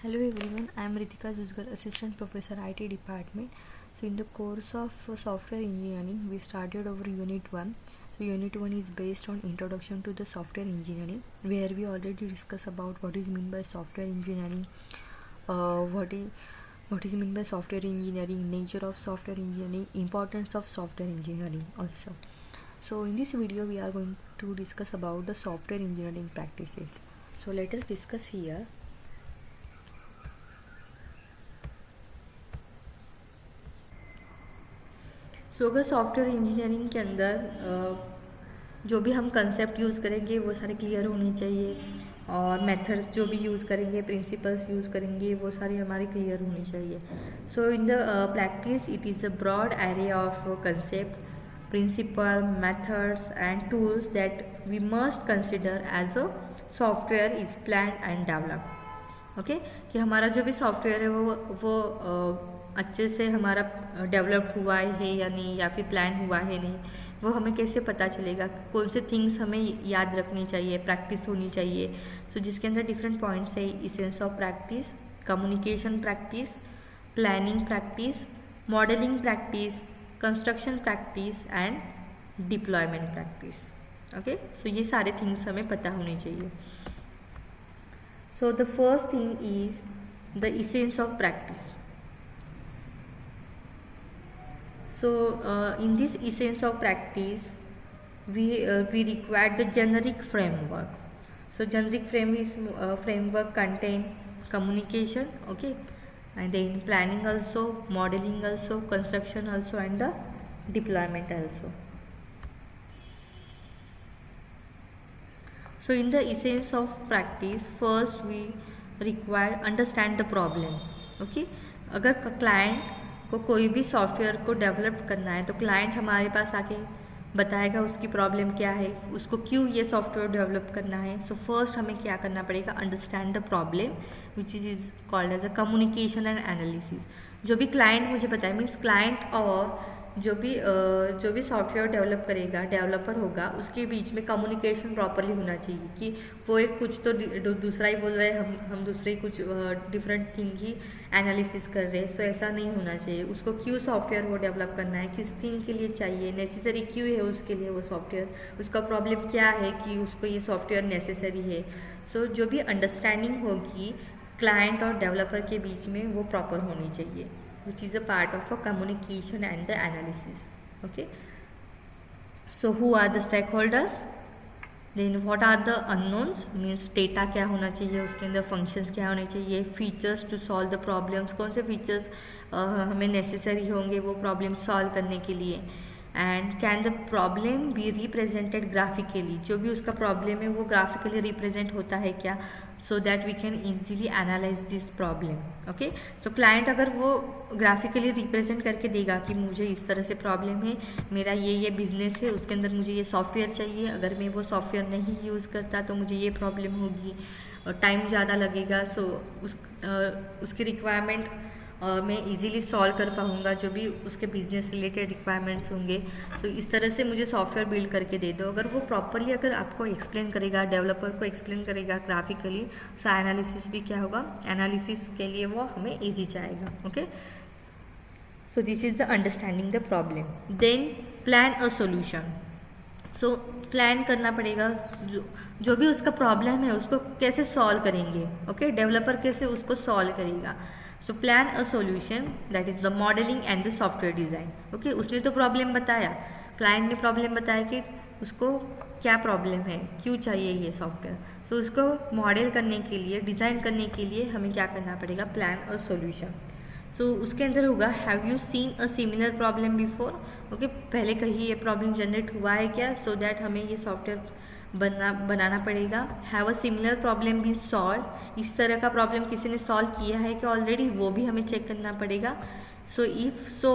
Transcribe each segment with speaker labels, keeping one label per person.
Speaker 1: Hello everyone, I am Ritika Jusgar, Assistant Professor IT Department. So in the course of software engineering, we started over Unit 1. So Unit 1 is based on Introduction to the Software Engineering, where we already discuss about what is meant by software engineering, what is meant by software engineering, nature of software engineering, importance of software engineering also. So in this video, we are going to discuss about the software engineering practices. So let us discuss here. तो अगर software engineering के अंदर जो भी हम concept use करेंगे वो सारे क्लियर होने चाहिए, और मेथड्स जो भी यूज़ करेंगे, प्रिंसिपल्स यूज़ करेंगे, वो सारी हमारी क्लियर होनी चाहिए. So in the practice it is a broad area of concept, principle, methods and tools that we must consider as a software is plan and develop. Okay, कि हमारा जो भी सॉफ्टवेयर है वो अच्छे से हमारा डेवलप्ड हुआ है या नहीं, या फिर प्लान हुआ है नहीं, वो हमें कैसे पता चलेगा. कौन से थिंग्स हमें याद रखनी चाहिए, प्रैक्टिस होनी चाहिए. सो जिसके अंदर डिफरेंट पॉइंट्स है: essence of practice, communication practice, planning practice, modelling practice, construction practice and deployment practice. Okay, so ये सारे थिंग्स हमें पता होने चाहिए. So the first thing is the essence of practice. So in this essence of practice, we require the generic framework. So generic framework contain communication, okay, and then planning also, modeling also, construction also, and the deployment also. So in the essence of practice, first we require understand the problem. Okay, अगर client को कोई भी software को develop करना है तो client हमारे पास आके बताएगा उसकी प्रॉब्लम क्या है, उसको क्यों ये सॉफ्टवेयर डेवलप करना है. सो फर्स्ट हमें क्या करना पड़ेगा, understand the problem which is called as a communication and analysis. जो भी क्लाइंट मुझे बताए, मीन्स क्लाइंट और जो भी सॉफ्टवेयर डेवलप करेगा, डेवलपर होगा, उसके बीच में कम्युनिकेशन प्रॉपरली होना चाहिए. कि वो एक कुछ तो दूसरा ही बोल रहे हैं, हम दूसरे ही कुछ डिफरेंट थिंग ही एनालिसिस कर रहे हैं. सो ऐसा नहीं होना चाहिए. उसको क्यों सॉफ्टवेयर वो डेवलप करना है, किस थिंग के लिए चाहिए, नेसेसरी क्यों है उसके लिए वो सॉफ्टवेयर, उसका प्रॉब्लम क्या है कि उसको ये सॉफ्टवेयर नेसेसरी है. सो जो भी अंडरस्टैंडिंग होगी क्लाइंट और डेवलपर के बीच में, वो प्रॉपर होनी चाहिए, which is a part of a communication and the analysis. Okay, so who are the stakeholders, then what are the unknowns, means data क्या होना चाहिए, उसके अंदर functions क्या होने चाहिए, features to solve the problems, कौन से features हमें necessary होंगे वो problem solve करने के लिए, and can the problem be represented graphically, जो भी उसका प्रॉब्लम है वो ग्राफिकली रिप्रेजेंट होता है क्या, so that we can easily analyse this problem. Okay, so client अगर वो ग्राफिकली रिप्रेजेंट करके देगा कि मुझे इस तरह से प्रॉब्लम है, मेरा ये बिजनेस है, उसके अंदर मुझे ये सॉफ्टवेयर चाहिए, अगर मैं वो सॉफ्टवेयर नहीं यूज़ करता तो मुझे ये प्रॉब्लम होगी और टाइम ज़्यादा लगेगा. सो उसकी रिक्वायरमेंट मैं इजीली सॉल्व कर पाऊँगा, जो भी उसके बिजनेस रिलेटेड रिक्वायरमेंट्स होंगे. तो इस तरह से मुझे सॉफ्टवेयर बिल्ड करके दे दो. अगर वो प्रॉपरली अगर आपको एक्सप्लेन करेगा, डेवलपर को एक्सप्लेन करेगा ग्राफिकली, सो एनालिसिस भी क्या होगा, एनालिसिस के लिए वो हमें ईजी जाएगा. Okay, so this is the understanding the problem. Then plan a solution. So plan करना पड़ेगा, जो भी उसका प्रॉब्लम है उसको कैसे सॉल्व करेंगे. ओके, डेवलपर कैसे उसको सॉल्व करेगा. So plan a solution, that is the modelling and the software design. Okay, उसने तो प्रॉब्लम बताया, क्लाइंट ने प्रॉब्लम बताया कि उसको क्या प्रॉब्लम है, क्यों चाहिए ये सॉफ्टवेयर. सो उसको मॉडल करने के लिए, डिज़ाइन करने के लिए हमें क्या करना पड़ेगा, प्लान अ सोल्यूशन. सो उसके अंदर होगा, have you seen a similar problem before. Okay, पहले कहीं ये प्रॉब्लम जनरेट हुआ है क्या, सो दैट हमें ये सॉफ्टवेयर बनाना पड़ेगा. Have a similar problem be solve, इस तरह का प्रॉब्लम किसी ने सॉल्व किया है कि ऑलरेडी, वो भी हमें चेक करना पड़ेगा. So if so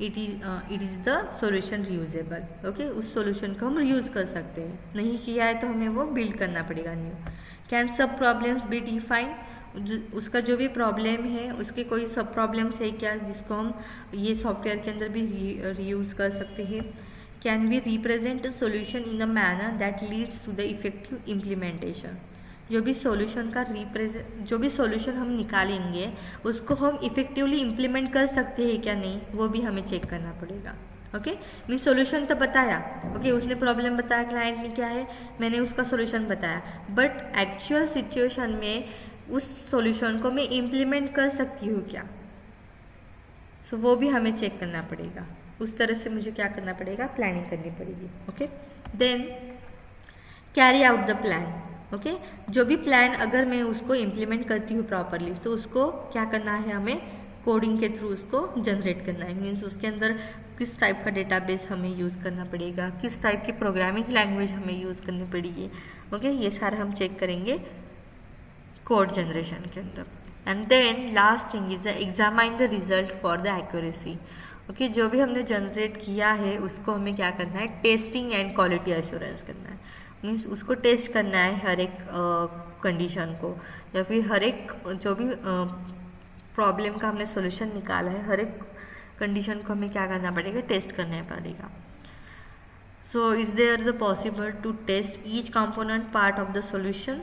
Speaker 1: it is the solution reusable. Okay, उस सोल्यूशन को हम रीयूज़ कर सकते हैं. नहीं किया है तो हमें वो बिल्ड करना पड़ेगा न्यू. कैन सब प्रॉब्लम्स बी डिफाइंड, उसका जो भी प्रॉब्लम है उसके कोई सब प्रॉब्लम्स है क्या जिसको हम ये सॉफ्टवेयर के अंदर भी रीयूज़ कर सकते हैं. Can we represent a solution in a manner that leads to the effective implementation. जो भी सॉल्यूशन हम निकालेंगे उसको हम इफ़ेक्टिवली इम्प्लीमेंट कर सकते हैं क्या नहीं, वो भी हमें चेक करना पड़ेगा। ओके, मैं सॉल्यूशन तो बताया, ओके, उसने प्रॉब्लम बताया क्लाइंट ने क्या है, मैंने उसका सॉल्यूशन बताया, बट एक्चुअल सिचुएशन में उस सॉल्यूशन को मैं इम्प्लीमेंट कर सकती हूँ क्या, सो वो भी हमें चेक करना पड़ेगा। उस तरह से मुझे क्या करना पड़ेगा, प्लानिंग करनी पड़ेगी। Okay, then carry out the plan. Okay, जो भी प्लान अगर मैं उसको इम्प्लीमेंट करती हूँ प्रॉपरली, तो उसको क्या करना है, हमें कोडिंग के थ्रू उसको जनरेट करना है। मीन्स उसके अंदर किस टाइप का डेटाबेस हमें यूज़ करना पड़ेगा, किस टाइप की प्रोग्रामिंग लैंग्वेज हमें यूज़ करनी पड़ेगी। ओके, ये सारा हम चेक करेंगे कोड जनरेशन के अंदर। And then last thing is examine the result for the accuracy. Okay, जो भी हमने जनरेट किया है उसको हमें क्या करना है, टेस्टिंग एंड क्वालिटी एश्योरेंस करना है। मीन्स उसको टेस्ट करना है हर एक कंडीशन को, या फिर हर एक जो भी प्रॉब्लम का हमने सोल्यूशन निकाला है, हर एक कंडीशन को हमें क्या करना पड़ेगा, टेस्ट करना पड़ेगा। So is there the possible to test each component part of the solution.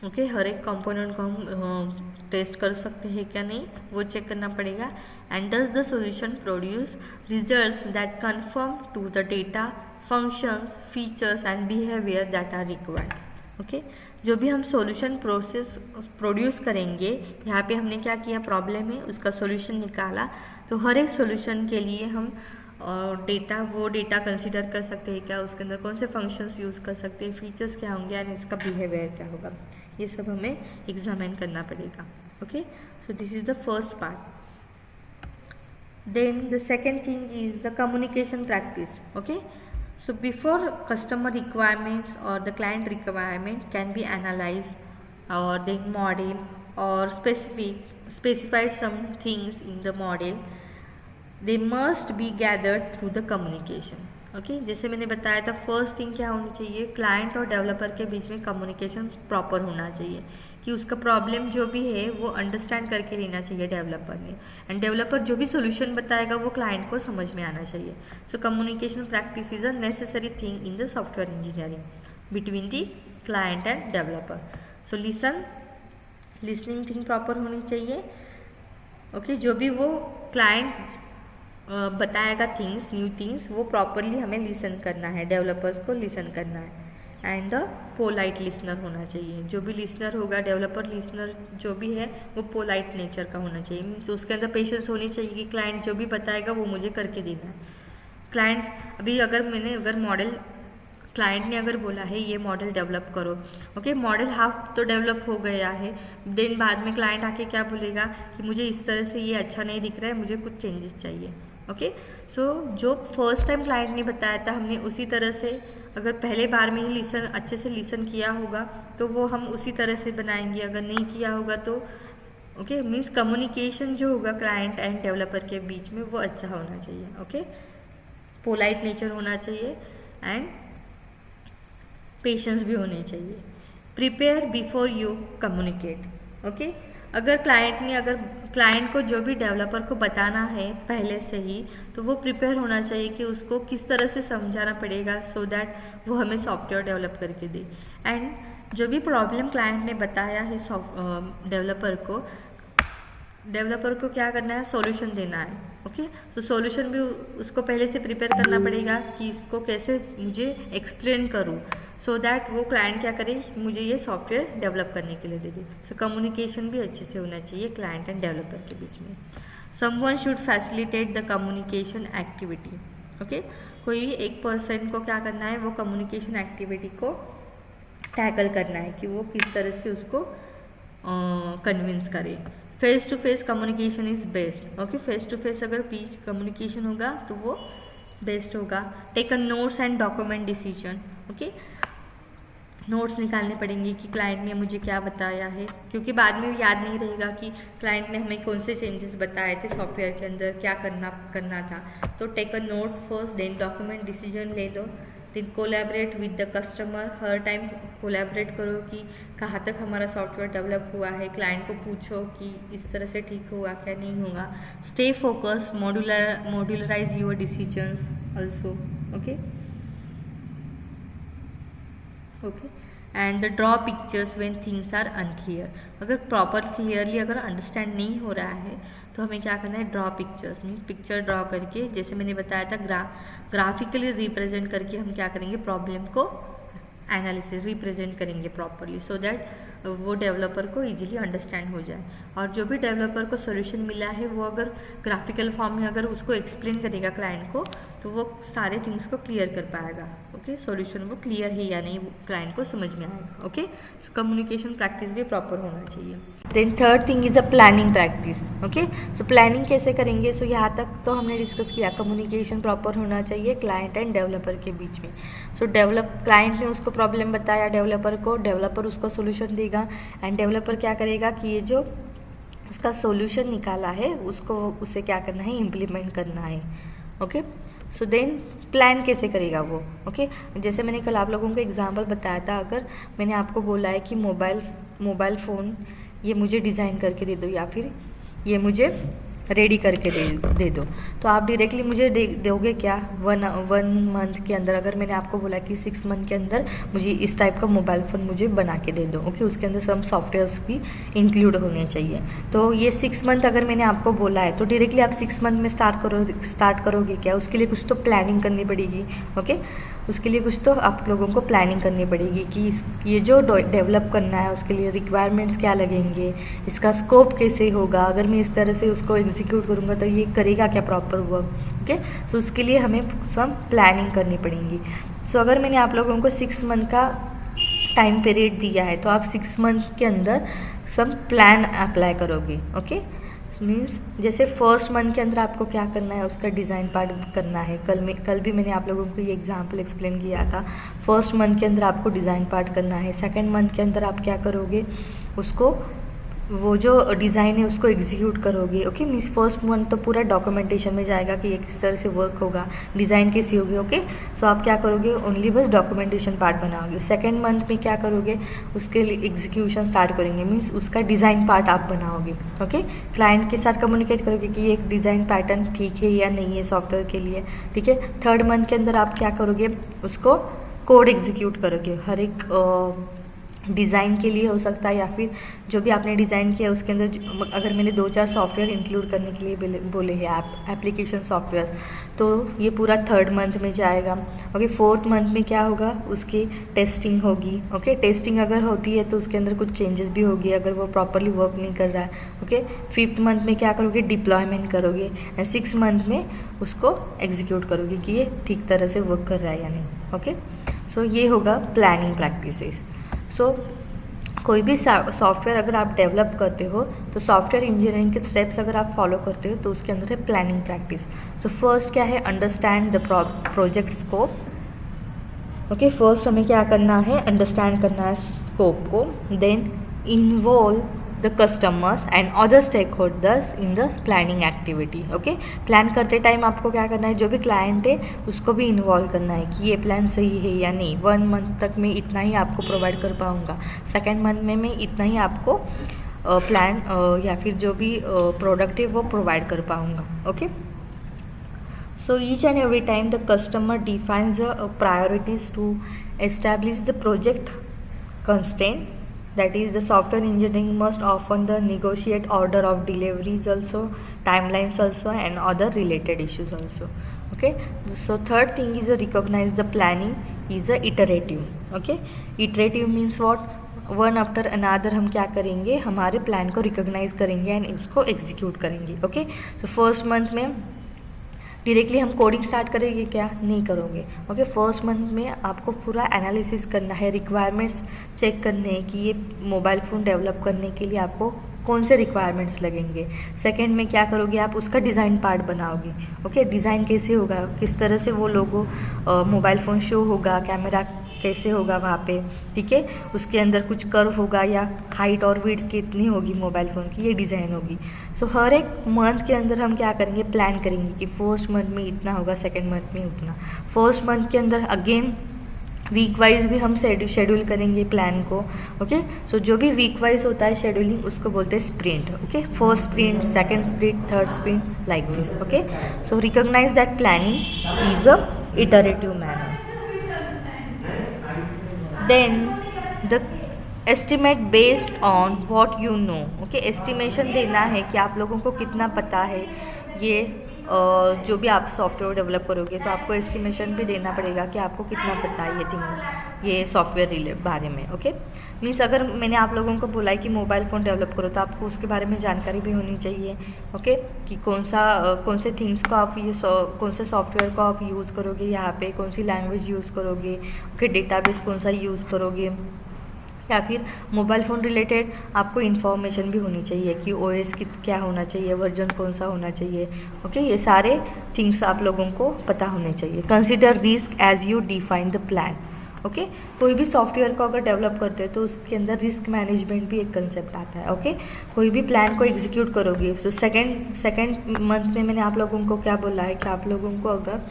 Speaker 1: Okay, हर एक कंपोनेंट को हम टेस्ट कर सकते हैं क्या नहीं, वो चेक करना पड़ेगा। And does the solution produce results that confirm to the data functions features and behaviour that are required. Okay, जो भी हम सॉल्यूशन प्रोड्यूस करेंगे, यहाँ पे हमने क्या किया, प्रॉब्लम है उसका सॉल्यूशन निकाला, तो हर एक सॉल्यूशन के लिए हम डेटा कंसीडर कर सकते हैं क्या, उसके अंदर कौन से फंक्शंस यूज़ कर सकते हैं, फीचर्स क्या होंगे एंड इसका बिहेवियर क्या होगा, ये सब हमें एग्जामिन करना पड़ेगा। Okay, so this is the first part. Then the second thing is the communication practice. Okay, so before customer requirements or the client requirement can be analyzed or the model or specified some things in the model, they must be gathered through the communication। Okay, जैसे मैंने बताया था, first thing क्या होनी चाहिए, client और developer के बीच में कम्युनिकेशन प्रॉपर होना चाहिए, कि उसका प्रॉब्लम जो भी है वो अंडरस्टैंड करके लेना चाहिए डेवलपर ने, एंड डेवलपर जो भी सोल्यूशन बताएगा वो क्लाइंट को समझ में आना चाहिए। सो communication practice is a necessary thing in the software engineering between the client end developer. So listening thing proper होनी चाहिए। ओके, जो भी वो क्लाइंट बताएगा थिंग्स, न्यू थिंग्स, वो प्रॉपरली हमें लिसन करना है, डेवलपर्स को लिसन करना है। एंड द पोलाइट लिसनर होना चाहिए, जो भी लिसनर होगा, डेवलपर लिसनर जो भी है वो पोलाइट नेचर का होना चाहिए। मीन्स उसके अंदर पेशेंस होनी चाहिए कि क्लाइंट जो भी बताएगा वो मुझे करके देना है। क्लाइंट अगर मॉडल क्लाइंट ने अगर बोला है ये मॉडल डेवलप करो, ओके, मॉडल हाफ तो डेवलप हो गया है, देन बाद में क्लाइंट आके क्या बोलेगा कि मुझे इस तरह से ये अच्छा नहीं दिख रहा है, मुझे कुछ चेंजेस चाहिए। ओके, सो जो फर्स्ट टाइम क्लाइंट ने बताया था, हमने उसी तरह से अगर पहले बार में ही अच्छे से लिसन किया होगा तो वो हम उसी तरह से बनाएंगे, अगर नहीं किया होगा तो ओके, मीन्स कम्युनिकेशन जो होगा क्लाइंट एंड डेवलपर के बीच में वो अच्छा होना चाहिए। ओके, पोलाइट नेचर होना चाहिए एंड पेशेंस भी होने चाहिए। Prepare before you communicate. Okay, अगर क्लाइंट को जो भी डेवलपर को बताना है पहले से ही, तो वो प्रिपेयर होना चाहिए कि उसको किस तरह से समझाना पड़ेगा, सो दैट वो हमें सॉफ्टवेयर डेवलप करके दे। एंड जो भी प्रॉब्लम क्लाइंट ने बताया है डेवलपर को क्या करना है, सॉल्यूशन देना है। ओके, तो सॉल्यूशन भी उसको पहले से प्रिपेयर करना पड़ेगा कि इसको कैसे मुझे एक्सप्लेन करूँ, सो दैट वो क्लाइंट क्या करे, मुझे ये सॉफ्टवेयर डेवलप करने के लिए दे दे। सो कम्युनिकेशन भी अच्छे से होना चाहिए क्लाइंट एंड डेवलपर के बीच में। Someone should facilitate the communication activity. Okay, कोई एक पर्सन को क्या करना है, वो कम्युनिकेशन एक्टिविटी को टैकल करना है कि वो किस तरह से उसको कन्विंस करे। Face to face communication is best. Okay, face to face अगर बीच कम्युनिकेशन होगा तो वो बेस्ट होगा। Take a notes and document decision. Okay, notes निकालने पड़ेंगे कि क्लाइंट ने मुझे क्या बताया है, क्योंकि बाद में याद नहीं रहेगा कि क्लाइंट ने हमें कौन से चेंजेस बताए थे सॉफ्टवेयर के अंदर, क्या करना था। तो take a note first, then document decision ले लो, then collaborate with the customer. हर टाइम कोलैबोरेट करो कि कहाँ तक हमारा सॉफ्टवेयर डेवलप हुआ है, क्लाइंट को पूछो कि इस तरह से ठीक हुआ क्या नहीं होगा। Stay focus, modularise your decisions also. Okay, and draw pictures when things are unclear. अगर प्रॉपर क्लियरली अगर अंडरस्टैंड नहीं हो रहा है तो हमें क्या करना है, draw pictures means picture draw करके, जैसे मैंने बताया था ग्राफिकली रिप्रेजेंट करके हम क्या करेंगे, प्रॉब्लम को एनालिसिस रिप्रेजेंट करेंगे प्रॉपरली, सो दैट वो डेवलपर को इजीली अंडरस्टैंड हो जाए। और जो भी डेवलपर को सॉल्यूशन मिला है वो अगर ग्राफिकल फॉर्म में अगर उसको एक्सप्लेन करेगा क्लाइंट को, तो वो सारे थिंग्स को क्लियर कर पाएगा। ओके, सॉल्यूशन वो क्लियर है या नहीं वो क्लाइंट को समझ में आएगा। ओके, सो कम्युनिकेशन प्रैक्टिस भी प्रॉपर होना चाहिए। Then third thing is a planning practice. Okay, so planning कैसे करेंगे, सो यहाँ तक तो हमने डिस्कस किया, कम्युनिकेशन प्रॉपर होना चाहिए क्लाइंट एंड डेवलपर के बीच में। सो क्लाइंट ने उसको प्रॉब्लम बताया डेवलपर को, डेवलपर उसको सोल्यूशन देगा एंड डेवलपर क्या करेगा कि ये जो उसका सोल्यूशन निकाला है उसको उसे क्या करना है, इम्प्लीमेंट करना है। ओके, सो देन प्लान कैसे करेगा वो। ओके, जैसे मैंने कल आप लोगों को एग्जांपल बताया था, अगर मैंने आपको बोला है कि मोबाइल फ़ोन ये मुझे डिज़ाइन करके दे दो या फिर ये मुझे रेडी करके दे दो, तो आप डायरेक्टली मुझे दोगे क्या, वन मंथ के अंदर। अगर मैंने आपको बोला कि 6 मंथ के अंदर मुझे इस टाइप का मोबाइल फ़ोन मुझे बना के दे दो, ओके, उसके अंदर सब सॉफ्टवेयर्स भी इंक्लूड होने चाहिए। तो ये 6 मंथ अगर मैंने आपको बोला है तो डायरेक्टली आप 6 मंथ में स्टार्ट करोगे क्या, उसके लिए कुछ तो प्लानिंग करनी पड़ेगी। ओके, उसके लिए कुछ तो आप लोगों को प्लानिंग करनी पड़ेगी कि ये जो डेवलप करना है उसके लिए रिक्वायरमेंट्स क्या लगेंगे, इसका स्कोप कैसे होगा, अगर मैं इस तरह से उसको एग्जीक्यूट करूँगा तो ये करेगा क्या प्रॉपर वर्क। ओके, सो उसके लिए हमें सब प्लानिंग करनी पड़ेगी। सो अगर मैंने आप लोगों को 6 मंथ का टाइम पीरियड दिया है तो आप 6 मंथ के अंदर सब प्लान अप्लाई करोगे। ओके, मीन्स जैसे फर्स्ट मंथ के अंदर आपको क्या करना है, उसका डिज़ाइन पार्ट करना है। कल भी मैंने आप लोगों को ये एग्जांपल एक्सप्लेन किया था। फर्स्ट मंथ के अंदर आपको डिज़ाइन पार्ट करना है, सेकंड मंथ के अंदर आप क्या करोगे, उसको वो जो डिज़ाइन है उसको एग्जीक्यूट करोगे। ओके, मीन्स फर्स्ट मंथ तो पूरा डॉक्यूमेंटेशन में जाएगा कि ये किस तरह से वर्क होगा, डिज़ाइन कैसी होगी। ओके, सो आप क्या करोगे, ओनली बस डॉक्यूमेंटेशन पार्ट बनाओगे। सेकंड मंथ में क्या करोगे, उसके लिए एग्जीक्यूशन स्टार्ट करेंगे, मीन्स उसका डिज़ाइन पार्ट आप बनाओगे। ओके, क्लाइंट के साथ कम्युनिकेट करोगे कि ये एक डिज़ाइन पैटर्न ठीक है या नहीं है सॉफ्टवेयर के लिए। ठीक है, थर्ड मंथ के अंदर आप क्या करोगे, उसको कोड एग्जीक्यूट करोगे। हर एक डिज़ाइन के लिए हो सकता है या फिर जो भी आपने डिज़ाइन किया उसके अंदर अगर मैंने 2-4 सॉफ्टवेयर इंक्लूड करने के लिए बोले हैं एप्लीकेशन सॉफ्टवेयर, तो ये पूरा थर्ड मंथ में जाएगा। ओके, फोर्थ मंथ में क्या होगा, उसकी टेस्टिंग होगी। ओके, टेस्टिंग अगर होती है तो उसके अंदर कुछ चेंजेस भी होगी अगर वो प्रॉपरली वर्क नहीं कर रहा है। ओके, फिफ्थ मंथ में क्या करोगे, डिप्लॉयमेंट करोगे एंड 6 मंथ में उसको एग्जीक्यूट करोगे कि ये ठीक तरह से वर्क कर रहा है या नहीं। ओके, सो ये होगा प्लानिंग प्रैक्टिसेस। सो कोई भी सॉफ्टवेयर अगर आप डेवलप करते हो तो सॉफ्टवेयर इंजीनियरिंग के स्टेप्स अगर आप फॉलो करते हो तो उसके अंदर है प्लानिंग प्रैक्टिस। सो फर्स्ट क्या है, understand the project scope. Okay, first हमें क्या करना है, अंडरस्टैंड करना है स्कोप को। Then involve the customers and other stake holders in the planning activity. Okay, plan करते टाइम आपको क्या करना है, जो भी क्लाइंट है उसको भी इन्वॉल्व करना है कि ये प्लान सही है या नहीं। 1 मंथ तक मैं इतना ही आपको प्रोवाइड कर पाऊँगा, सेकेंड मंथ में मैं इतना ही आपको प्लान या फिर जो भी प्रोडक्ट है वो प्रोवाइड कर पाऊँगा। Okay, so each and every time the customer defines the priorities to establish the project constraint, that is the software engineering must often the negotiate order of deliveries also, timelines also and other related issues also. Okay, so third thing is recognize the planning is a iterative. Okay, iterative means what, one after अनादर हम क्या करेंगे, हमारे plan को recognise करेंगे and उसको execute करेंगे। Okay, so first month में directly हम कोडिंग स्टार्ट करेंगे क्या, नहीं करोगे। ओके, फर्स्ट मंथ में आपको पूरा एनालिसिस करना है, रिक्वायरमेंट्स चेक करने हैं कि ये मोबाइल फ़ोन डेवलप करने के लिए आपको कौन से रिक्वायरमेंट्स लगेंगे। सेकंड में क्या करोगे, आप उसका डिज़ाइन पार्ट बनाओगे। ओके, डिज़ाइन कैसे होगा, किस तरह से वो लोगो मोबाइल फ़ोन शो होगा, कैमरा कैसे होगा वहाँ पे। ठीक है, उसके अंदर कुछ कर्व होगा या हाइट और विड्थ कितनी होगी मोबाइल फ़ोन की, ये डिज़ाइन होगी। सो हर एक मंथ के अंदर हम क्या करेंगे, प्लान करेंगे कि फर्स्ट मंथ में इतना होगा, सेकेंड मंथ में उतना। फर्स्ट मंथ के अंदर अगेन वीक वाइज भी हम शेड्यूल करेंगे प्लान को। ओके, सो जो भी वीक वाइज होता है शेड्यूलिंग उसको बोलते हैं sprint. Okay, first sprint, second sprint, third sprint, like this. Okay, so recognise that planning is a iterative manner. Then the estimate based on what you know. Okay, estimation देना है कि आप लोगों को कितना पता है ये जो भी आप सॉफ्टवेयर डेवलप करोगे तो आपको एस्टिमेशन भी देना पड़ेगा कि आपको कितना पता है ये सॉफ्टवेयर बारे में। ओके, मीन्स अगर मैंने आप लोगों को बोला है कि मोबाइल फ़ोन डेवलप करो तो आपको उसके बारे में जानकारी भी होनी चाहिए। ओके, कि कौन से थिंग्स को आप कौन से सॉफ्टवेयर को आप यूज़ करोगे, यहाँ पे कौन सी लैंग्वेज यूज़ करोगे, ओके, डेटाबेस कौन सा यूज़ करोगे, या फिर मोबाइल फ़ोन रिलेटेड आपको इन्फॉर्मेशन भी होनी चाहिए कि ओएस क्या होना चाहिए, वर्जन कौन सा होना चाहिए। ओके, ये सारे थिंग्स आप लोगों को पता होने चाहिए। Consider risk as you define the plan. Okay, कोई भी सॉफ्टवेयर को अगर डेवलप करते हैं तो उसके अंदर रिस्क मैनेजमेंट भी एक कंसेप्ट आता है। ओके, कोई भी प्लान को एग्जीक्यूट करोगे तो सेकेंड मंथ में मैंने आप लोगों को क्या बोला है कि आप लोगों को अगर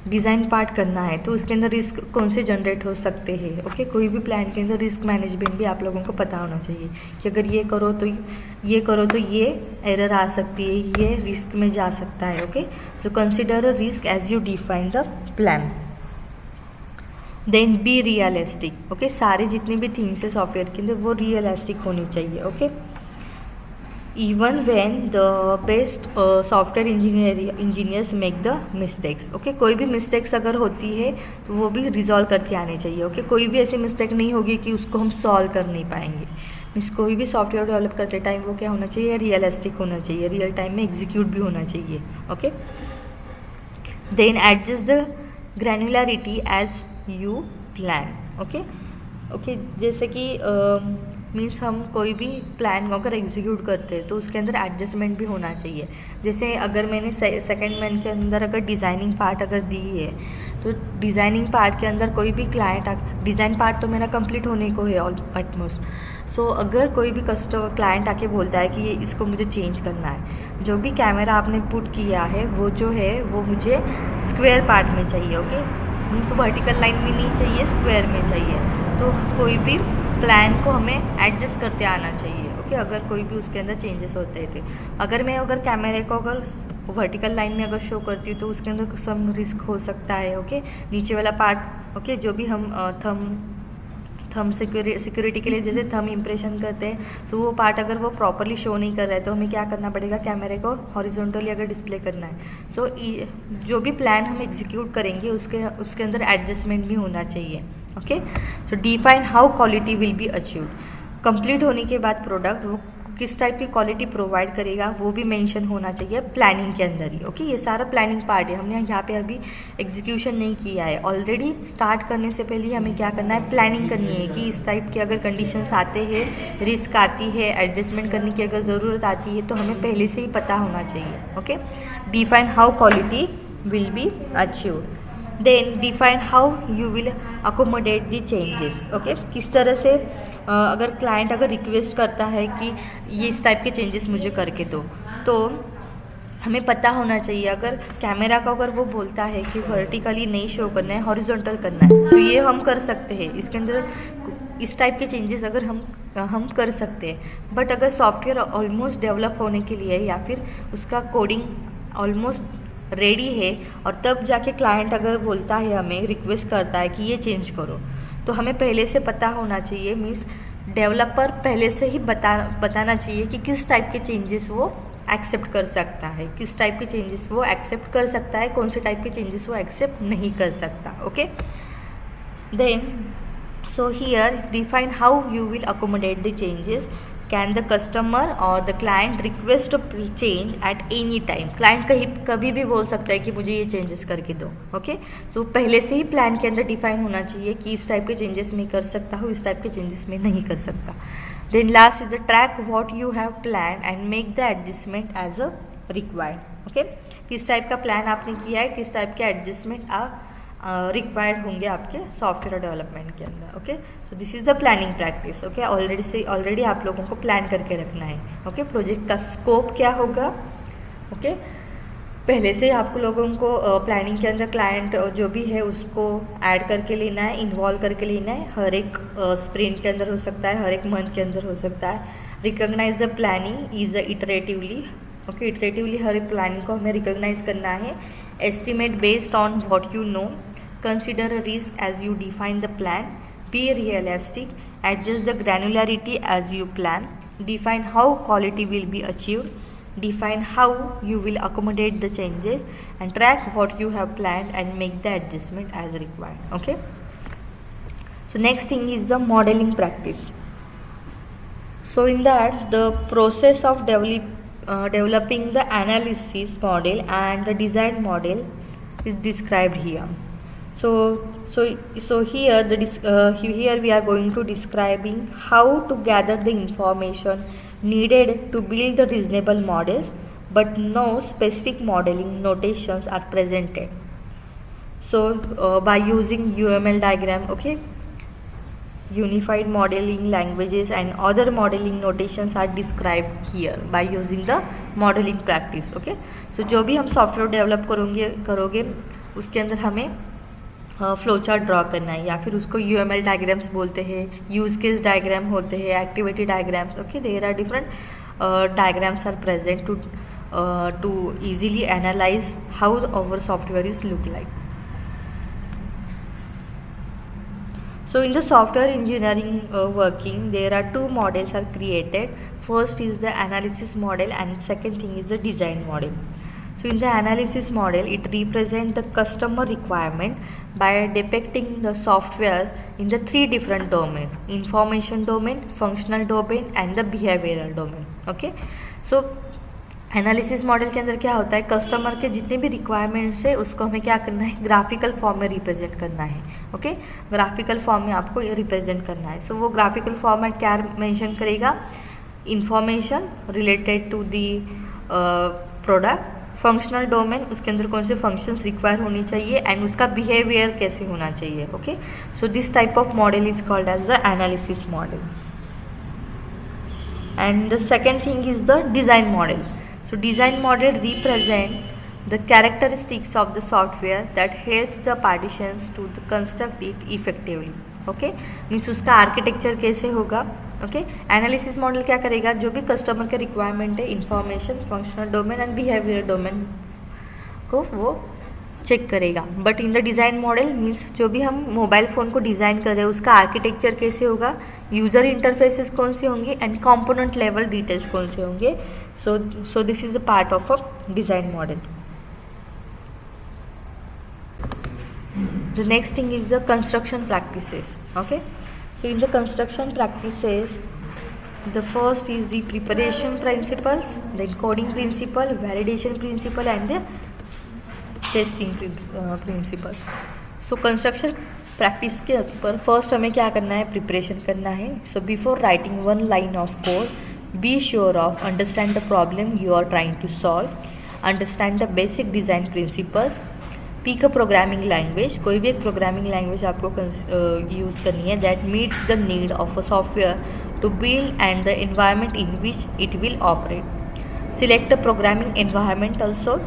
Speaker 1: डिज़ाइन पार्ट करना है तो उसके अंदर रिस्क कौन से जनरेट हो सकते हैं। ओके, कोई भी प्लान के अंदर रिस्क मैनेजमेंट भी आप लोगों को पता होना चाहिए कि अगर ये करो तो ये एरर आ सकती है, ये रिस्क में जा सकता है। Okay, so consider a risk as you define the plan. Then be realistic. Okay, सारे जितने भी थिंग्स है सॉफ्टवेयर के अंदर वो रियलिस्टिक होनी चाहिए। Okay, even when the best software engineers make the mistakes. Okay, कोई भी मिस्टेक्स अगर होती है तो वो भी रिजॉल्व करके आने चाहिए। ओके, कोई भी ऐसी मिस्टेक नहीं होगी कि उसको हम सॉल्व कर नहीं पाएंगे। मीन्स कोई भी सॉफ्टवेयर डेवलप करते टाइम वो क्या होना चाहिए, रियलिस्टिक होना चाहिए, रियल टाइम में एग्जीक्यूट भी होना चाहिए। Okay, then adjust the granularity as you plan. Okay, जैसे कि मीन्स हम कोई भी प्लान अगर एग्जीक्यूट करते हैं तो उसके अंदर एडजस्टमेंट भी होना चाहिए। जैसे अगर मैंने सेकेंड मंथ के अंदर अगर डिज़ाइनिंग पार्ट अगर दी है तो डिज़ाइनिंग पार्ट के अंदर कोई भी क्लाइंट डिज़ाइन पार्ट तो मेरा कंप्लीट होने को है ऑलमोस्ट। सो अगर कोई भी क्लाइंट आके बोलता है कि ये इसको मुझे चेंज करना है, जो भी कैमरा आपने पुट किया है वो जो है वो मुझे स्क्वायर पार्ट में चाहिए। ओके, मीन्स वर्टिकल लाइन में नहीं चाहिए, स्क्वायर में चाहिए। तो कोई भी प्लान को हमें एडजस्ट करते आना चाहिए। ओके, अगर कोई भी उसके अंदर चेंजेस होते थे, अगर कैमरे को अगर वर्टिकल लाइन में अगर शो करती हूँ तो उसके अंदर सम रिस्क हो सकता है। ओके, नीचे वाला पार्ट, ओके, जो भी हम थम सिक्योरिटी के लिए जैसे थम इम्प्रेशन करते हैं तो वो पार्ट अगर वो प्रॉपरली शो नहीं कर रहा है तो हमें क्या करना पड़ेगा, कैमरे को हॉरिजॉन्टली अगर डिस्प्ले करना है। सो जो भी प्लान हम एग्जीक्यूट करेंगे उसके अंदर एडजस्टमेंट भी होना चाहिए। Okay, so define how quality will be achieved. Complete होने के बाद प्रोडक्ट वो किस टाइप की क्वालिटी प्रोवाइड करेगा वो भी मेंशन होना चाहिए प्लानिंग के अंदर ही। ओके, ये सारा प्लानिंग पार्ट है, हमने यहाँ पे अभी एग्जीक्यूशन नहीं किया है। ऑलरेडी स्टार्ट करने से पहले हमें क्या करना है, प्लानिंग करनी है कि इस टाइप के अगर कंडीशंस आते हैं, रिस्क आती है, एडजस्टमेंट करने की अगर ज़रूरत आती है तो हमें पहले से ही पता होना चाहिए। Okay, define how quality will be achieved. Then define how you will accommodate the changes. Okay, किस तरह से अगर क्लाइंट अगर रिक्वेस्ट करता है कि ये इस टाइप के चेंजेस मुझे करके दो तो हमें पता होना चाहिए। अगर कैमरा का अगर वो बोलता है कि वर्टिकली नहीं शो करना है, हॉरिजॉन्टल करना है, तो ये हम कर सकते हैं। इसके अंदर इस टाइप के चेंजेस अगर हम कर सकते हैं। बट अगर सॉफ्टवेयर ऑलमोस्ट डेवलप होने के लिए या फिर उसका कोडिंग ऑलमोस्ट रेडी है और तब जाके क्लाइंट अगर बोलता है, हमें रिक्वेस्ट करता है कि ये चेंज करो, तो हमें पहले से पता होना चाहिए। मीन्स डेवलपर पहले से ही बताना चाहिए कि किस टाइप के चेंजेस वो एक्सेप्ट कर सकता है, किस टाइप के चेंजेस वो एक्सेप्ट कर सकता है, कौन से टाइप के चेंजेस वो एक्सेप्ट नहीं कर सकता। Okay, then so here define how you will accommodate the changes. Can the customer और the client request change at any time. Client कभी भी बोल सकता है कि मुझे ये चेंजेस करके दो। ओके, सो पहले से ही प्लान के अंदर डिफाइन होना चाहिए कि इस टाइप के चेंजेस मैं कर सकता हूँ, इस टाइप के चेंजेस मैं नहीं कर सकता। Then last is the track what you have plan and make the adjustment as a required. Okay, किस टाइप का प्लान आपने किया है, किस टाइप के एडजस्टमेंट आप रिक्वायर्ड होंगे आपके सॉफ्टवेयर डेवलपमेंट के अंदर। Okay, so this is the planning practice. Okay, already आप लोगों को प्लान करके रखना है। ओके, प्रोजेक्ट का स्कोप क्या होगा, ओके, पहले से आपको लोगों को प्लानिंग के अंदर क्लाइंट जो भी है उसको ऐड करके लेना है, इन्वॉल्व करके लेना है। हर एक स्प्रिंट के अंदर हो सकता है, हर एक मंथ के अंदर हो सकता है। Recognise the planning is iteratively. Okay, iteratively हर एक प्लानिंग को हमें रिकॉग्नाइज करना है। Estimate based on what you know. Consider a risk as you define the plan. Be realistic adjust the granularity as you plan, define how quality will be achieved, define how you will accommodate the changes, and track what you have planned and make the adjustment as required. Okay, so next thing is the modeling practice. So in that, the process of developing the analysis model and the design model is described here. So here here we are going to describing how to gather the information needed to build the reasonable models, but no specific modeling notations are presented. So by using UML diagram, okay, unified modeling languages and other modeling notations are described here by using the modeling practice. Okay, so जो भी हम software develop करोगे उसके अंदर हमें flow chart draw करना है, या फिर उसको UML डायग्राम्स बोलते हैं, यूज केस डायग्राम होते हैं, activity diagrams. Okay, there are different diagrams are present to easily analyze how our software is look like. So in the software engineering working, there are two models are created. First is the analysis model and second thing is the design model. So in the analysis model, it represents the customer requirement by depicting the software in the three different domains: information domain, functional domain and the behavioral domain. Okay, so analysis model के अंदर क्या होता है, customer के जितने भी requirements है उसको हमें क्या करना है, ग्राफिकल फॉर्म में रिप्रेजेंट करना है. ओके, ग्राफिकल फॉर्म में आपको ये रिप्रेजेंट करना है. सो वो ग्राफिकल फॉर्मेट क्या मेंशन करेगा, information related to the product, functional domain उसके अंदर कौन से फंक्शंस रिक्वायर होनी चाहिए एंड उसका बिहेवियर कैसे होना चाहिए. Okay, so this type of model is called as the analysis model. And the second thing is the design model. So design model represent the characteristics of the software that helps the partitions to construct it effectively. Okay, means उसका architecture कैसे होगा. Okay, analysis model क्या करेगा, जो भी customer के requirement है, information, functional domain and behaviour domain को वो चेक करेगा. But in the design model means जो भी हम मोबाइल फ़ोन को डिज़ाइन कर रहे हैं उसका आर्किटेक्चर कैसे होगा, यूज़र इंटरफेसेस कौन से होंगे एंड कंपोनेंट लेवल डिटेल्स कौन से होंगे. So this is the part of a design model. The next thing is the construction practices. Okay, so in the construction practices, the first is the preparation principles, then coding principle, validation principle and the testing principle. So construction practice के ऊपर first हमें क्या करना है, preparation करना है. So before writing one line of code, be sure of understand the problem you are trying to solve, understand the basic design principles, pick a programming language. कोई भी एक प्रोग्रामिंग लैंग्वेज आपको यूज़ करनी है that meets the need of a software to build and the environment in which it will operate. Select a programming environment also.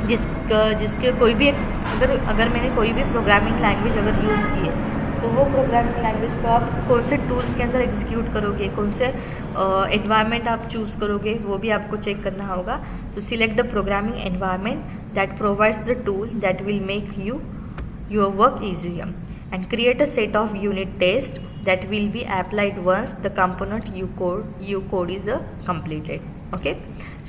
Speaker 1: जिसके कोई भी अगर मैंने कोई भी प्रोग्रामिंग लैंग्वेज अगर यूज़ की है तो वो प्रोग्रामिंग लैंग्वेज को आप कौन से टूल्स के अंदर एग्जीक्यूट करोगे, कौन से एनवायरनमेंट आप चूज़ करोगे, वो भी आपको चेक करना होगा. तो select the programming environment that provides the tool that will make your work easier and create a set of unit test that will be applied once the component you code is completed. Okay,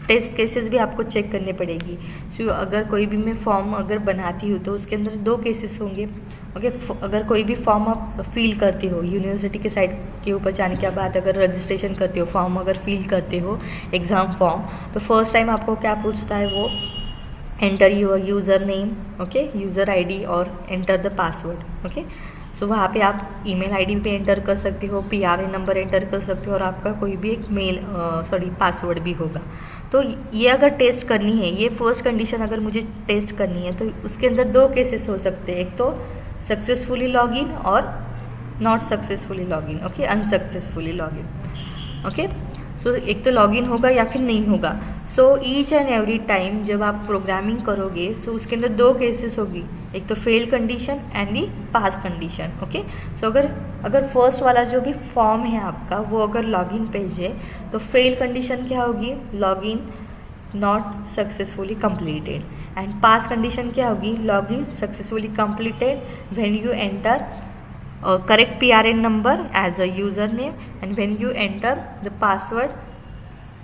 Speaker 1: test cases भी आपको check करने पड़ेगी. सो अगर कोई भी मैं form अगर बनाती हूँ तो उसके अंदर दो केसेस होंगे. ओके, अगर कोई भी फॉर्म आप फिल करते हो यूनिवर्सिटी के साइट के ऊपर जाने के बाद, अगर रजिस्ट्रेशन करते हो, फॉर्म अगर फिल करते हो एग्ज़ाम फॉर्म, तो फर्स्ट टाइम आपको क्या पूछता है, वो enter your user name, okay, user ID और एंटर द पासवर्ड. ओके, सो वहाँ पे आप ईमेल आईडी पे एंटर कर सकते हो, PRN नंबर एंटर कर सकते हो और आपका कोई भी एक पासवर्ड भी होगा. तो ये अगर टेस्ट करनी है, ये फर्स्ट कंडीशन अगर मुझे टेस्ट करनी है तो उसके अंदर दो केसेस हो सकते हैं, एक तो सक्सेसफुली लॉगिन और not successfully login. Okay, unsuccessfully login. Okay, so एक तो लॉगिन होगा या फिर नहीं होगा. So each and every time जब आप प्रोग्रामिंग करोगे तो उसके अंदर दो केसेस होगी, एक तो fail condition and the pass condition. Okay, so अगर फर्स्ट वाला जो भी फॉर्म है आपका वो अगर लॉगिन पेज है तो फेल कंडीशन क्या होगी, login not successfully completed, and pass condition क्या होगी, login successfully completed when you enter correct PRN number as a username, and when you enter the password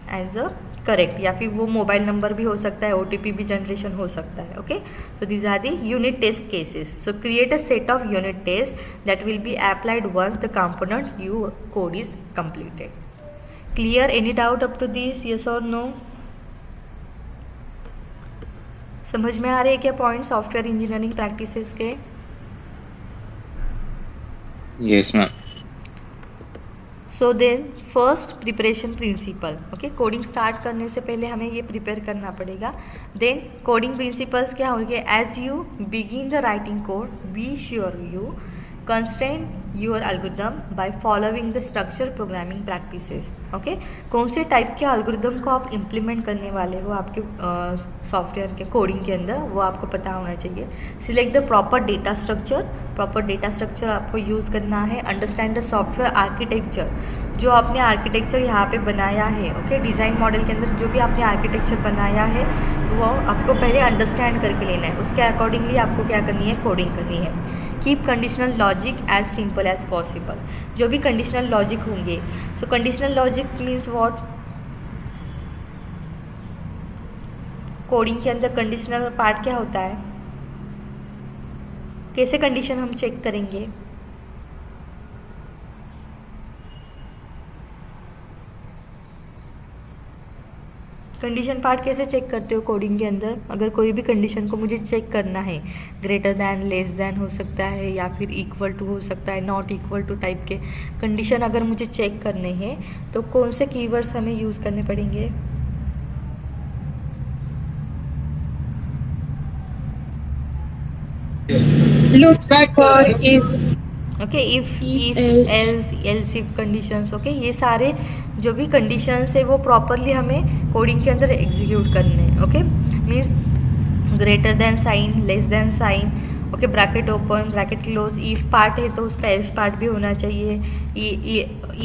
Speaker 1: as a correct, या फिर वो mobile number भी हो सकता है, OTP भी जनरेशन हो सकता है. Okay, so these are the unit test cases. So create a set of unit test that will be applied once the component you code is completed. Clear? Any doubt up to this? Yes और no? समझ में आ रहे हैं क्या point software engineering practices के?
Speaker 2: Yes ma'am.
Speaker 1: So then first preparation principle. Okay, coding start करने से पहले हमें ये प्रिपेयर करना पड़ेगा. देन कोडिंग प्रिंसिपल्स क्या होंगे? As you begin the writing code, be sure you constrain your algorithm by following the structure programming practices. Okay, कौन से टाइप के एल्गोरिदम को आप इम्प्लीमेंट करने वाले हो आपके सॉफ्टवेयर के कोडिंग के अंदर, वो आपको पता होना चाहिए. Select the proper data structure. Proper data structure आपको यूज़ करना है. Understand the software architecture. जो आपने आर्किटेक्चर यहाँ पे बनाया है, ओके, डिज़ाइन मॉडल के अंदर जो भी आपने आर्किटेक्चर बनाया है वो आपको पहले अंडरस्टैंड करके लेना है. उसके अकॉर्डिंगली आपको क्या करनी है? कोडिंग करनी है. Keep conditional logic as simple as possible. जो भी कंडीशनल लॉजिक होंगे, so conditional logic means what? Coding के अंदर कंडीशनल पार्ट क्या होता है? कैसे कंडीशन हम चेक करेंगे? कंडीशन पार्ट कैसे चेक करते हो कोडिंग के अंदर? अगर कोई भी कंडीशन को मुझे चेक करना है, ग्रेटर दैन, लेस दैन हो सकता है, या फिर इक्वल टू हो सकता है, नॉट इक्वल टू टाइप के कंडीशन अगर मुझे चेक करने हैं तो कौन से कीवर्ड्स हमें यूज़ करने पड़ेंगे?
Speaker 3: looks for if
Speaker 1: okay, if else, else if conditions. Okay, ये सारे जो भी कंडीशंस है वो प्रॉपरली हमें कोडिंग के अंदर एग्जीक्यूट करने हैं. Okay, means greater than sign, less than sign, okay, bracket open, bracket close. If part है तो उसका एल्स पार्ट भी होना चाहिए.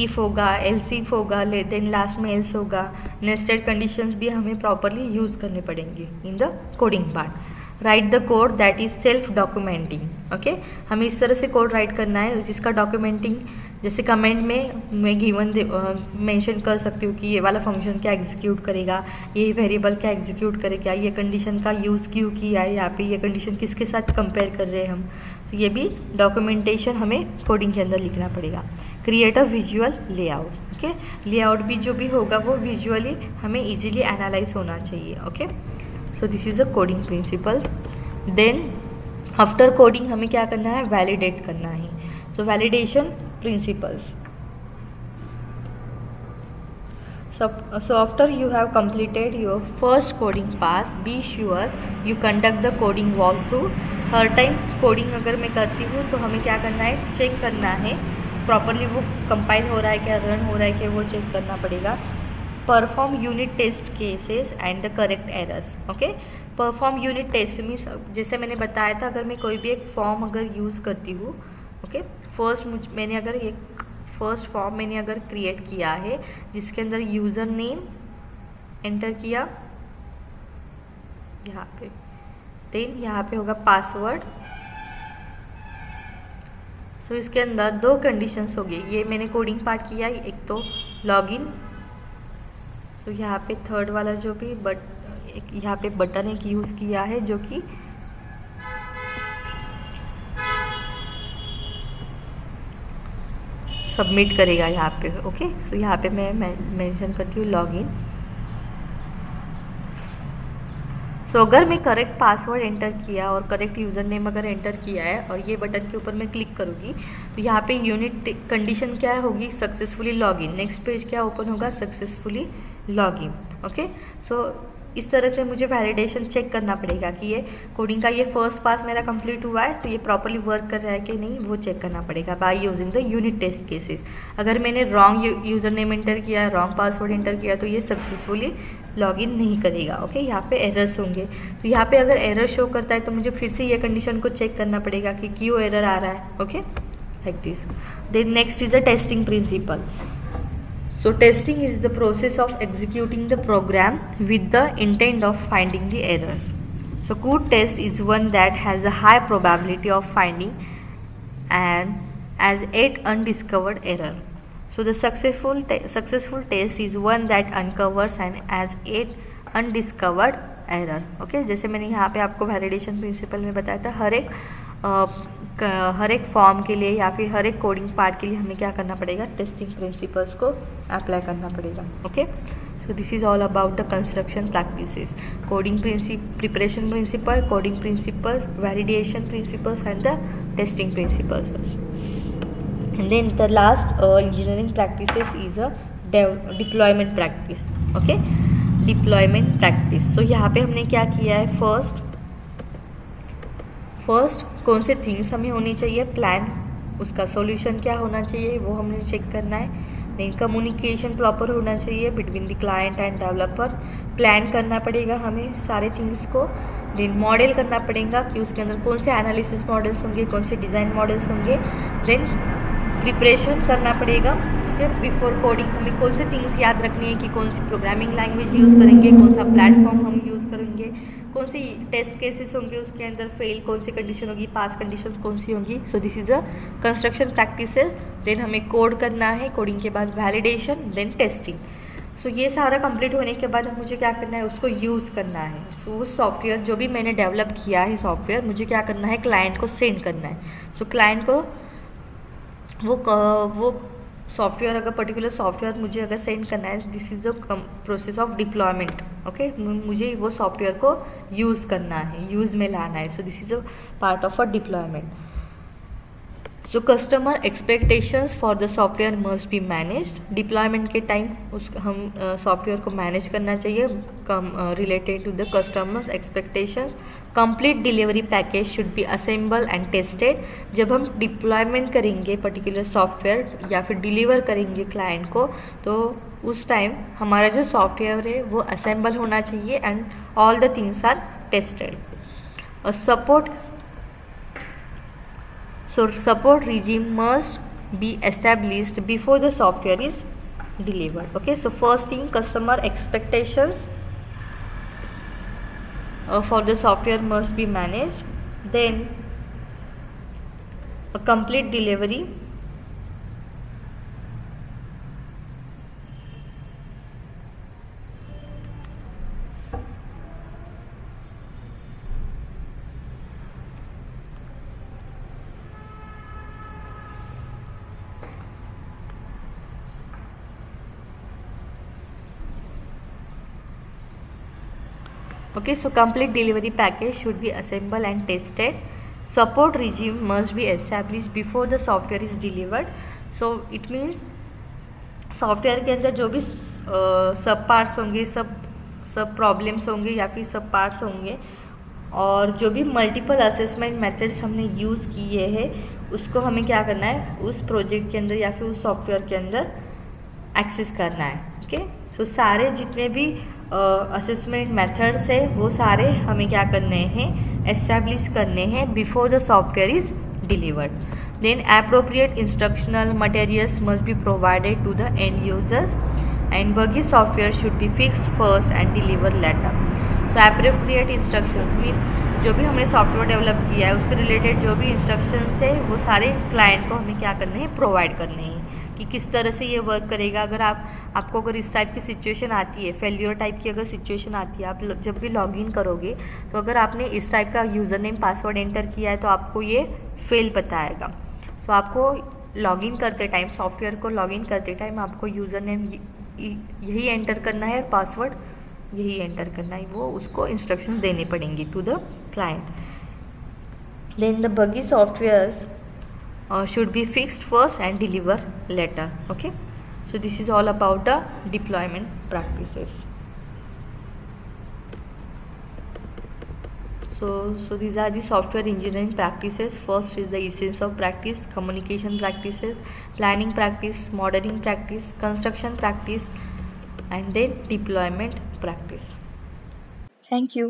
Speaker 1: इफ होगा, एल्स इफ होगा, देन लास्ट में एल्स होगा. नेस्टेड कंडीशंस भी हमें प्रॉपरली यूज़ करने पड़ेंगे in the coding part. Right the code that is self documenting. Okay, हमें इस तरह से कोड राइट करना है जिसका डॉक्यूमेंटिंग, जैसे कमेंट में मैं गिवन मेंशन कर सकती हूँ कि ये वाला फंक्शन क्या एग्जीक्यूट करेगा, ये वेरिएबल क्या एग्जीक्यूट करेगा, ये कंडीशन का यूज़ क्यों किया है, यहाँ पे ये कंडीशन किसके साथ कंपेयर कर रहे हैं हम. तो ये भी डॉक्यूमेंटेशन हमें कोडिंग के अंदर लिखना पड़ेगा. Create a visual layout. Okay, layout भी जो भी होगा वो विजुअली हमें ईजिली एनालाइज होना चाहिए. Okay, so this is a coding principle. Then after coding हमें क्या करना है? वैलिडेट करना है. So validation principles. So after you have completed your first coding pass, be sure you conduct the coding walkthrough. Her time coding अगर मैं करती हूँ तो हमें क्या करना है? चेक करना है प्रॉपरली वो कंपाइल हो रहा है क्या, रन हो रहा है क्या, वो चेक करना पड़ेगा. Perform unit test cases and the correct errors. Okay, perform unit test means जैसे मैंने बताया था, अगर मैं कोई भी एक फॉर्म अगर यूज़ करती हूँ, ओके, मैंने अगर एक फर्स्ट फॉर्म मैंने अगर क्रिएट किया है जिसके अंदर यूज़र नेम एंटर किया यहाँ पे, देन यहाँ पे होगा पासवर्ड. सो इसके अंदर दो कंडीशंस हो गई. ये मैंने कोडिंग पार्ट किया, एक तो लॉगिन. सो यहाँ पे थर्ड वाला जो भी यहाँ पे बटन एक यूज़ किया है जो कि सबमिट करेगा यहाँ पे. ओके, सो यहाँ पे मैं मेंशन करती हूँ लॉगिन. सो अगर मैं करेक्ट पासवर्ड एंटर किया और करेक्ट यूज़र नेम अगर एंटर किया है और ये बटन के ऊपर मैं क्लिक करूँगी तो यहाँ पे यूनिट कंडीशन क्या होगी? Successfully login. नेक्स्ट पेज क्या ओपन होगा? Successfully login. ओके, सो इस तरह से मुझे वैलिडेशन चेक करना पड़ेगा कि ये कोडिंग का ये फर्स्ट पास मेरा कंप्लीट हुआ है, तो ये प्रॉपरली वर्क कर रहा है कि नहीं, वो चेक करना पड़ेगा by using the unit test cases. अगर मैंने रॉन्ग यूज़र नेम एंटर किया, रॉन्ग पासवर्ड एंटर किया तो ये सक्सेसफुली लॉगिन नहीं करेगा. ओके, यहाँ पे एरर्स होंगे. तो यहाँ पे अगर एरर शो करता है तो मुझे फिर से ये कंडीशन को चेक करना पड़ेगा कि क्यों एरर आ रहा है. Okay, like this. Then next is the testing principle. So testing is the process of executing the program with the intent of finding the errors. So code test is one that has a high probability of finding and as 8 undiscovered error. So the successful test is one that uncovers and as 8 undiscovered error. Okay, जैसे मैंने यहाँ पे आपको validation principal में बताया था, हर एक form के लिए या फिर हर एक कोडिंग पार्ट के लिए हमें क्या करना पड़ेगा, टेस्टिंग प्रिंसिपल्स को अप्लाई करना पड़ेगा. Okay, so this is all about the construction practices, coding preparation principle, coding principles, validation principles and the testing principles. And then the last engineering practices is a deployment practice. Okay, deployment practice. So यहाँ पे हमने क्या किया है, first कौन से things हमें होनी चाहिए, प्लान, उसका सॉल्यूशन क्या होना चाहिए वो हमने चेक करना है. देन कम्युनिकेशन प्रॉपर होना चाहिए between the client end developer, plan करना पड़ेगा हमें सारे थिंग्स को. देन मॉडल करना पड़ेगा कि उसके अंदर कौन से एनालिसिस मॉडल्स होंगे, कौन से डिज़ाइन मॉडल्स होंगे. देन प्रिपरेशन करना पड़ेगा. ओके, बिफोर कोडिंग हमें कौन से थिंग्स याद रखनी है कि कौन सी प्रोग्रामिंग लैंग्वेज यूज़ करेंगे, कौन सा प्लेटफॉर्म हम यूज़ करेंगे, कौन सी टेस्ट केसेस होंगे उसके अंदर, फेल कौन सी कंडीशन होगी, पास कंडीशन कौन सी होंगी. So this is a construction practices. Then हमें कोड करना है, कोडिंग के बाद वैलिडेशन, देन टेस्टिंग. सो ये सारा कंप्लीट होने के बाद मुझे क्या करना है, उसको यूज़ करना है. सो उस सॉफ्टवेयर जो भी मैंने डेवलप किया है सॉफ्टवेयर, मुझे क्या करना है, क्लाइंट को सेंड करना है. सो क्लाइंट को वो सॉफ्टवेयर, अगर पर्टिकुलर सॉफ्टवेयर मुझे अगर सेंड करना है, this is the process of deployment. Okay, मुझे वो सॉफ्टवेयर को यूज़ करना है, यूज़ में लाना है. So this is a part of a deployment. So customer expectations for the software must be managed. Deployment के टाइम हम सॉफ्टवेयर को मैनेज करना चाहिए related to the customers expectations. Complete delivery package should be assemble and tested. जब हम deployment करेंगे particular software या फिर डिलीवर करेंगे क्लाइंट को, तो उस टाइम हमारा जो सॉफ्टवेयर है वो असेंबल होना चाहिए and all the things are tested. Support regime must be established before the software is delivered. Okay, so first thing, customer expectations for the software must be managed. Then a complete delivery. Okay, so complete delivery package should be assembled and tested. Support regime must be established before the software is delivered. So it means software के अंदर जो भी सब parts होंगे, सब problems होंगे या फिर सब पार्ट्स होंगे, और जो भी मल्टीपल असेसमेंट मेथड्स हमने यूज़ किए हैं, उसको हमें क्या करना है, उस प्रोजेक्ट के अंदर या फिर उस सॉफ्टवेयर के अंदर एक्सेस करना है. ओके, सो सारे जितने भी असेसमेंट मेथड्स है वो सारे हमें क्या करने हैं, एस्टैब्लिश करने हैं before the software is delivered. Then appropriate instructional materials must be provided to the end users and buggy software should be fixed first and delivered later. So appropriate instructions mean जो भी हमने software develop किया है उसके related जो भी instructions है वो सारे क्लाइंट को हमें क्या करने हैं, प्रोवाइड करने हैं कि किस तरह से ये वर्क करेगा. अगर आपको अगर इस टाइप की सिचुएशन आती है, फेल्यूर टाइप की अगर सिचुएशन आती है, आप जब भी लॉगिन करोगे तो अगर आपने इस टाइप का यूज़र नेम पासवर्ड एंटर किया है तो आपको ये फेल बताएगा. सो आपको लॉगिन करते टाइम, सॉफ्टवेयर को लॉगिन करते टाइम आपको यूज़र नेम यही एंटर करना है और पासवर्ड यही एंटर करना है, वो उसको इंस्ट्रक्शन देने पड़ेंगी to the client. Then the buggy software should be fixed first and deliver later. Okay, so this is all about the deployment practices. So these are the software engineering practices. First is the essence of practice, communication practices, planning practice, modeling practice, construction practice, and then deployment practice.
Speaker 3: Thank you.